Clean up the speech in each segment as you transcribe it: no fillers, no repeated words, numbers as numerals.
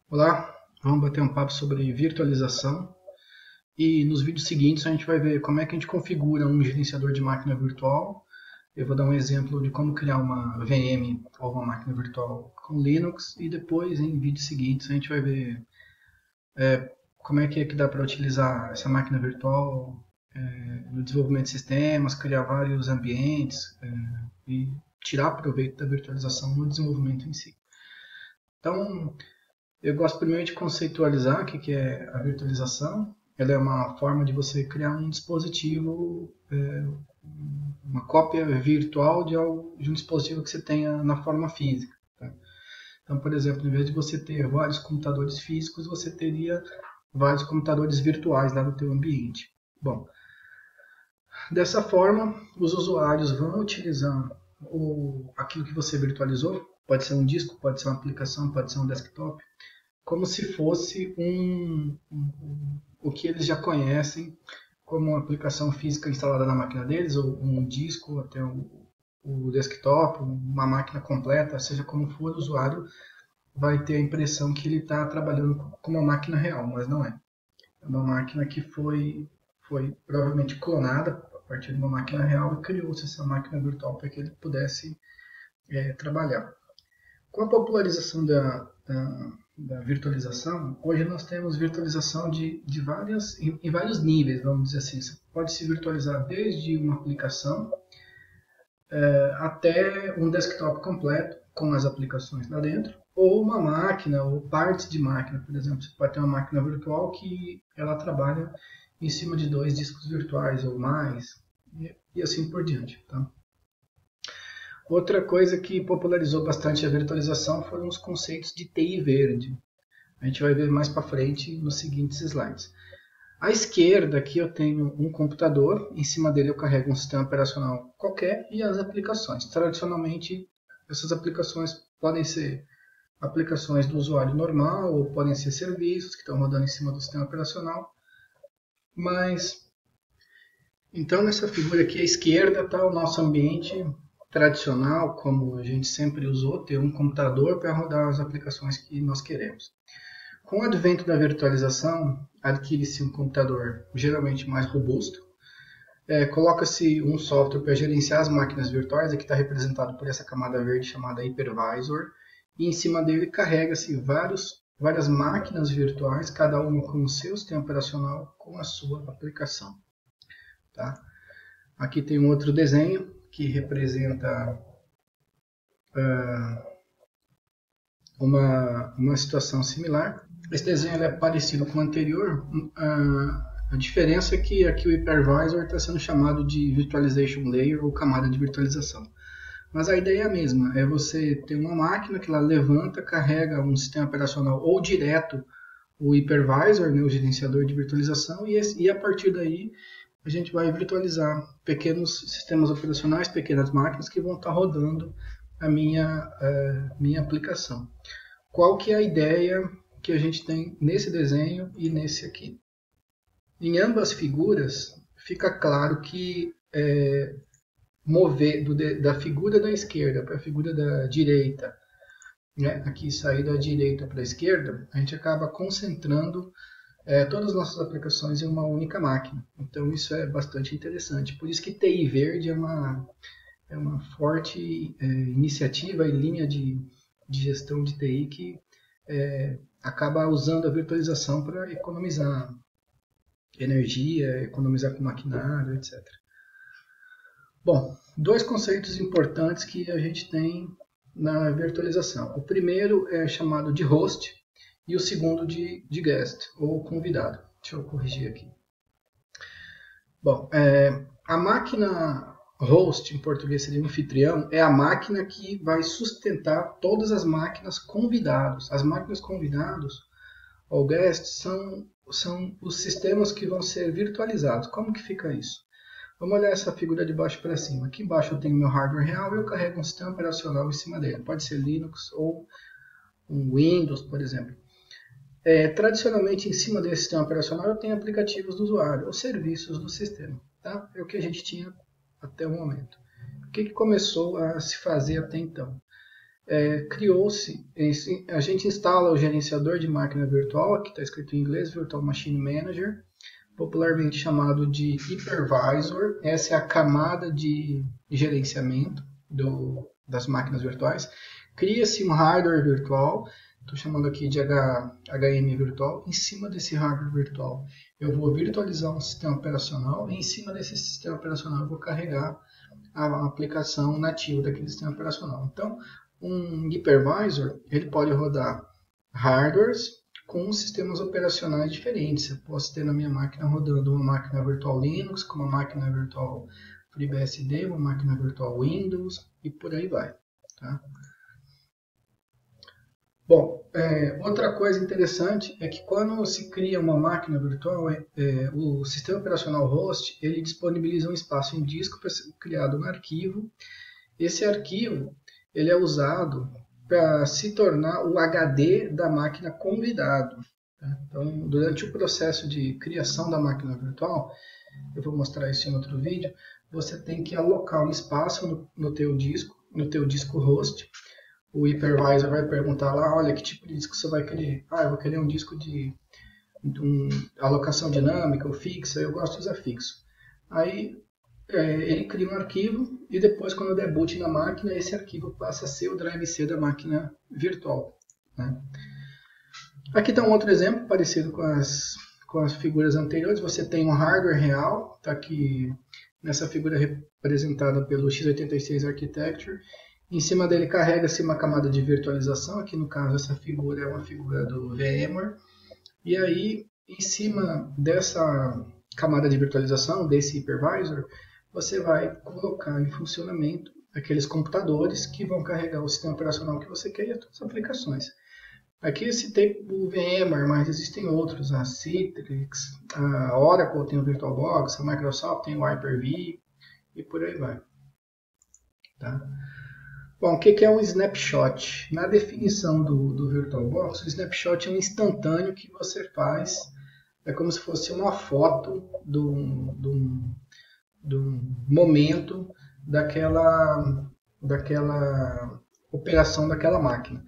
Olá, vamos bater um papo sobre virtualização e nos vídeos seguintes a gente vai ver como é que a gente configura um gerenciador de máquina virtual. Eu vou dar um exemplo de como criar uma VM ou uma máquina virtual com Linux e depois em vídeos seguintes a gente vai ver como é que dá para utilizar essa máquina virtual no desenvolvimento de sistemas, criar vários ambientes e tirar proveito da virtualização no desenvolvimento em si. Então, eu gosto primeiro de conceitualizar o que é a virtualização. Ela é uma forma de você criar um dispositivo, uma cópia virtual de um dispositivo que você tenha na forma física. Tá? Então, por exemplo, em vez de você ter vários computadores físicos, você teria vários computadores virtuais lá no teu ambiente. Bom, dessa forma, os usuários vão utilizar aquilo que você virtualizou, pode ser um disco, pode ser uma aplicação, pode ser um desktop, como se fosse o que eles já conhecem como uma aplicação física instalada na máquina deles, ou um disco, até o desktop, uma máquina completa, seja como for, o usuário vai ter a impressão que ele está trabalhando com uma máquina real, mas não é. É uma máquina que foi provavelmente clonada a partir de uma máquina real e criou-se essa máquina virtual para que ele pudesse trabalhar. Com a popularização da virtualização, hoje nós temos virtualização em vários níveis, vamos dizer assim. Você pode se virtualizar desde uma aplicação até um desktop completo com as aplicações lá dentro, ou uma máquina, ou partes de máquina, por exemplo. Você pode ter uma máquina virtual que ela trabalha em cima de 2 discos virtuais ou mais, e assim por diante. Tá? Outra coisa que popularizou bastante a virtualização foram os conceitos de TI verde. A gente vai ver mais para frente nos seguintes slides. À esquerda aqui eu tenho um computador, em cima dele eu carrego um sistema operacional qualquer e as aplicações. Tradicionalmente, essas aplicações podem ser aplicações do usuário normal ou podem ser serviços que estão rodando em cima do sistema operacional. Mas, então nessa figura aqui à esquerda está o nosso ambiente tradicional, como a gente sempre usou, ter um computador para rodar as aplicações que nós queremos. Com o advento da virtualização, adquire-se um computador geralmente mais robusto, coloca-se um software para gerenciar as máquinas virtuais, aqui está representado por essa camada verde chamada Hypervisor, e em cima dele carrega-se várias máquinas virtuais, cada uma com o seu sistema operacional, com a sua aplicação. Tá? Aqui tem um outro desenho que representa uma situação similar. Esse desenho é parecido com o anterior. A diferença é que aqui o Hypervisor está sendo chamado de Virtualization Layer ou camada de virtualização. Mas a ideia é a mesma, é você ter uma máquina que ela levanta, carrega um sistema operacional ou direto o Hypervisor, né, o gerenciador de virtualização, e a partir daí a gente vai virtualizar pequenos sistemas operacionais, pequenas máquinas que vão estar rodando a minha aplicação. Qual que é a ideia que a gente tem nesse desenho e nesse aqui? Em ambas figuras fica claro que mover da figura da esquerda para a figura da direita, né, aqui sair da direita para a esquerda, a gente acaba concentrando todas as nossas aplicações em uma única máquina. Então isso é bastante interessante. Por isso que TI Verde é uma forte iniciativa e linha de gestão de TI que acaba usando a virtualização para economizar energia, economizar com maquinário, etc. Bom, 2 conceitos importantes que a gente tem na virtualização. O primeiro é chamado de host e o segundo de guest, ou convidado. Deixa eu corrigir aqui. Bom, a máquina host, em português seria anfitrião, é a máquina que vai sustentar todas as máquinas convidados. As máquinas convidados, ou guests, são os sistemas que vão ser virtualizados. Como que fica isso? Vamos olhar essa figura de baixo para cima. Aqui embaixo eu tenho meu hardware real e eu carrego um sistema operacional em cima dele. Pode ser Linux ou um Windows, por exemplo. Tradicionalmente, em cima desse sistema operacional, eu tenho aplicativos do usuário, ou serviços do sistema. Tá? É o que a gente tinha até o momento. O que começou a se fazer até então? criou-se, a gente instala o gerenciador de máquina virtual, que está escrito em inglês, Virtual Machine Manager, popularmente chamado de Hypervisor. Essa é a camada de gerenciamento das máquinas virtuais. Cria-se um hardware virtual, estou chamando aqui de HM virtual. Em cima desse hardware virtual, eu vou virtualizar um sistema operacional, e em cima desse sistema operacional eu vou carregar a aplicação nativa daquele sistema operacional. Então, um hypervisor, ele pode rodar hardwares com sistemas operacionais diferentes. Eu posso ter na minha máquina rodando uma máquina virtual Linux, com uma máquina virtual FreeBSD, uma máquina virtual Windows e por aí vai. Tá? Bom, outra coisa interessante é que quando se cria uma máquina virtual, o sistema operacional host ele disponibiliza um espaço em disco para ser criado um arquivo. Esse arquivo ele é usado para se tornar o HD da máquina convidado. Tá? Então, durante o processo de criação da máquina virtual, eu vou mostrar isso em outro vídeo, você tem que alocar um espaço no teu disco host. O hypervisor vai perguntar lá, olha, que tipo de disco você vai querer? Eu vou querer um disco de alocação dinâmica ou fixa, eu gosto de usar fixo. Aí ele cria um arquivo e depois, quando eu der boot na máquina, esse arquivo passa a ser o drive C da máquina virtual. Né? Aqui está um outro exemplo parecido com as figuras anteriores. Você tem um hardware real, está aqui nessa figura representada pelo x86 Architecture. Em cima dele carrega-se uma camada de virtualização, aqui no caso essa figura é uma figura do VMware. E aí, em cima dessa camada de virtualização, desse hypervisor, você vai colocar em funcionamento aqueles computadores que vão carregar o sistema operacional que você quer e as suas aplicações. Aqui eu citei o VMware, mas existem outros, a Citrix, a Oracle tem o VirtualBox, a Microsoft tem o Hyper-V e por aí vai. Tá? Bom, o que é um snapshot? Na definição do VirtualBox, o snapshot é um instantâneo que você faz, é como se fosse uma foto do momento daquela operação daquela máquina.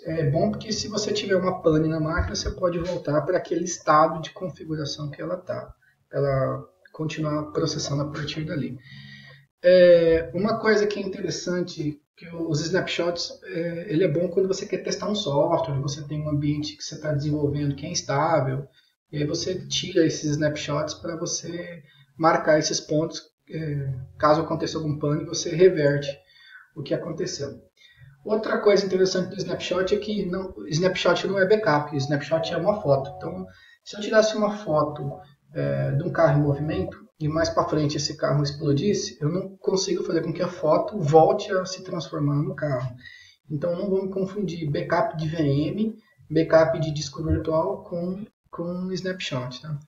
É bom porque se você tiver uma pane na máquina, você pode voltar para aquele estado de configuração que ela está. Ela continuar processando a partir dali. Uma coisa que é interessante, que os snapshots, ele é bom quando você quer testar um software, você tem um ambiente que você está desenvolvendo que é instável, e aí você tira esses snapshots para você marcar esses pontos, caso aconteça algum pane, você reverte o que aconteceu. Outra coisa interessante do snapshot é que snapshot não é backup, snapshot é uma foto. Então, se eu tirasse uma foto de um carro em movimento, e mais para frente esse carro explodisse, eu não consigo fazer com que a foto volte a se transformar no carro. Então não vamos confundir backup de VM, backup de disco virtual com snapshot. Tá?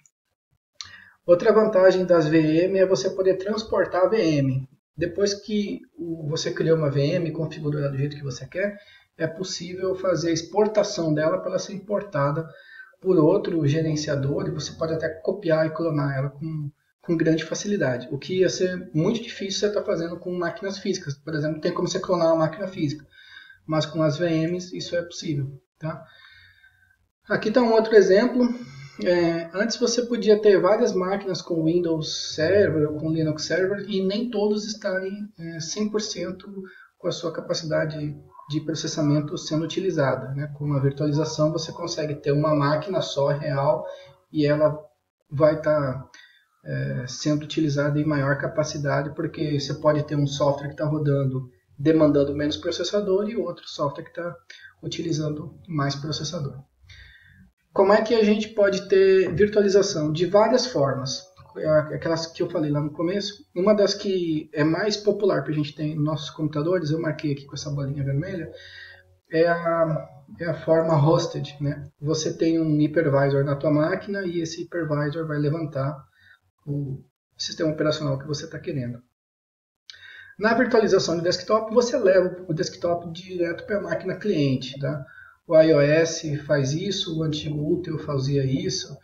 Outra vantagem das VM é você poder transportar a VM. Depois que você criou uma VM e configurou ela do jeito que você quer, é possível fazer a exportação dela para ela ser importada por outro gerenciador, e você pode até copiar e clonar ela com grande facilidade, o que ia ser muito difícil você estar fazendo com máquinas físicas. Por exemplo, tem como você clonar uma máquina física, mas com as VMs isso é possível. Tá? Aqui está um outro exemplo. Antes você podia ter várias máquinas com Windows Server ou com Linux Server e nem todos estarem 100% com a sua capacidade de processamento sendo utilizada. Né? Com a virtualização você consegue ter uma máquina só real e ela vai estar sendo utilizada em maior capacidade, porque você pode ter um software que está rodando demandando menos processador e outro software que está utilizando mais processador. Como é que a gente pode ter virtualização? De várias formas. Aquelas que eu falei lá no começo. Uma das que é mais popular que a gente tem nos nossos computadores, eu marquei aqui com essa bolinha vermelha, é a forma hosted. Né? Você tem um hypervisor na tua máquina e esse hypervisor vai levantar o sistema operacional que você está querendo. Na virtualização de desktop, você leva o desktop direto para a máquina cliente. Tá? O iOS faz isso, o antigo Utel fazia isso.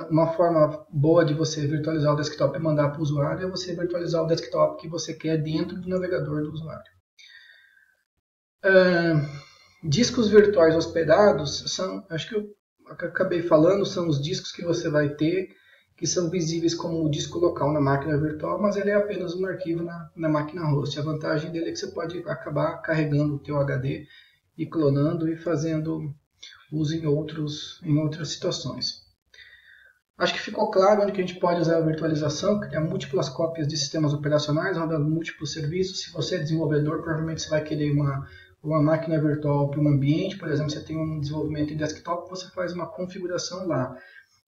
Uma forma boa de você virtualizar o desktop e mandar para o usuário é você virtualizar o desktop que você quer dentro do navegador do usuário. Discos virtuais hospedados são, acho que eu acabei falando, são os discos que você vai ter, que são visíveis como disco local na máquina virtual, mas ele é apenas um arquivo na máquina host. A vantagem dele é que você pode acabar carregando o teu HD e clonando e fazendo uso em outras situações. Acho que ficou claro onde que a gente pode usar a virtualização, criar múltiplas cópias de sistemas operacionais, rodando múltiplos serviços. Se você é desenvolvedor, provavelmente você vai querer uma máquina virtual para um ambiente. Por exemplo, você tem um desenvolvimento em desktop, você faz uma configuração lá.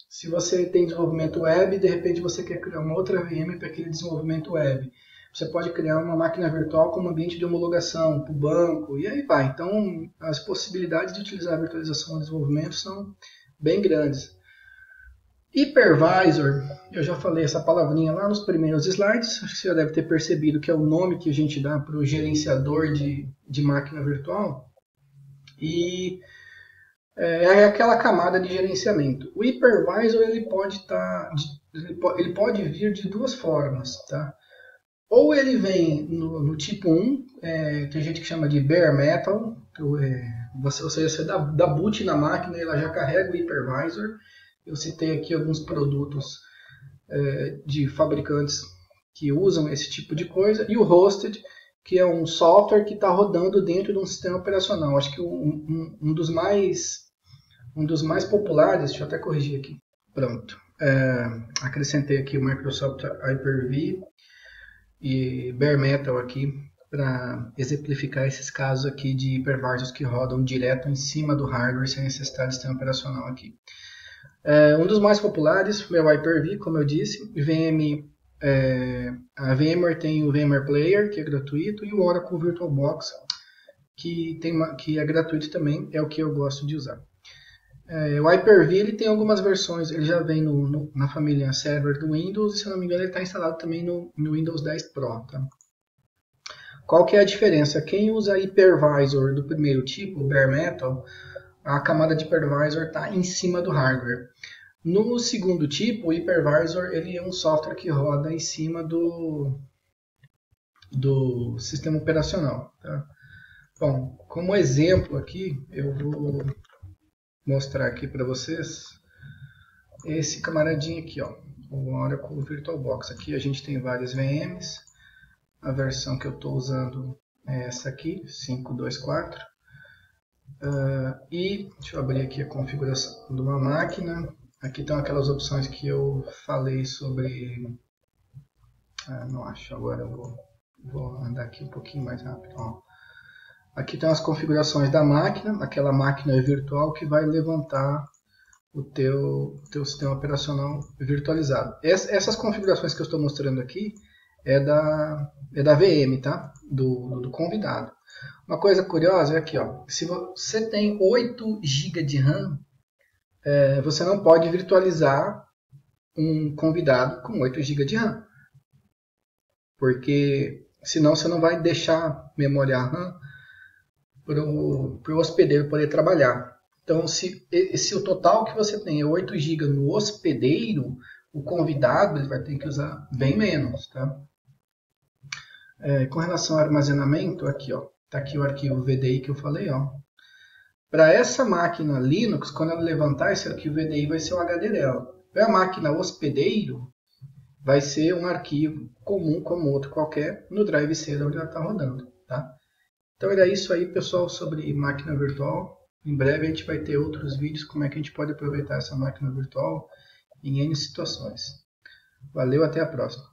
Se você tem desenvolvimento web, de repente você quer criar uma outra VM para aquele desenvolvimento web. Você pode criar uma máquina virtual como ambiente de homologação para o banco, e aí vai. Então, as possibilidades de utilizar a virtualização no desenvolvimento são bem grandes. Hypervisor, eu já falei essa palavrinha lá nos primeiros slides, acho que você já deve ter percebido que é o nome que a gente dá para o gerenciador de máquina virtual. E é aquela camada de gerenciamento. O hypervisor ele pode vir de duas formas, tá? Ou ele vem no tipo 1, tem gente que chama de bare metal, você dá boot na máquina e ela já carrega o hypervisor. Eu citei aqui alguns produtos de fabricantes que usam esse tipo de coisa. E o hosted, que é um software que está rodando dentro de um sistema operacional. Acho que um dos mais populares, deixa eu até corrigir aqui, pronto. Acrescentei aqui o Microsoft Hyper-V e Bare Metal aqui para exemplificar esses casos aqui de hypervisors que rodam direto em cima do hardware sem necessidade de sistema operacional aqui. Um dos mais populares é o Hyper-V, como eu disse. A VMware tem o VMware Player, que é gratuito, e o Oracle VirtualBox, que é gratuito também, é o que eu gosto de usar. O Hyper-V ele tem algumas versões, ele já vem na família server do Windows, e se eu não me engano ele está instalado também no Windows 10 Pro. Tá? Qual que é a diferença? Quem usa hypervisor do primeiro tipo, Bare Metal, a camada de hypervisor está em cima do hardware. No segundo tipo, o hypervisor ele é um software que roda em cima do sistema operacional. Tá? Bom, como exemplo aqui, eu vou mostrar aqui para vocês esse camaradinho aqui, ó, o Oracle VirtualBox. Aqui a gente tem várias VMs. A versão que eu estou usando é essa aqui, 524. E deixa eu abrir aqui a configuração de uma máquina. Aqui estão aquelas opções que eu falei sobre. Não acho, agora eu vou andar aqui um pouquinho mais rápido. Ó. Aqui estão as configurações da máquina, aquela máquina virtual que vai levantar o teu sistema operacional virtualizado. Essas configurações que eu estou mostrando aqui é da VM, tá? Do convidado. Uma coisa curiosa é aqui, ó, se você tem 8 GB de RAM, você não pode virtualizar um convidado com 8 GB de RAM. Porque senão você não vai deixar memória RAM para o hospedeiro poder trabalhar. Então, se o total que você tem é 8 GB no hospedeiro, o convidado ele vai ter que usar bem menos. Tá? Com relação ao armazenamento, aqui ó, está aqui o arquivo VDI que eu falei. Para essa máquina Linux, quando ela levantar esse arquivo VDI, vai ser o HD dela. Para a máquina hospedeiro, vai ser um arquivo comum como outro qualquer no drive C onde ela está rodando. Tá? Então era isso aí, pessoal, sobre máquina virtual. Em breve a gente vai ter outros vídeos como é que a gente pode aproveitar essa máquina virtual em N situações. Valeu, até a próxima.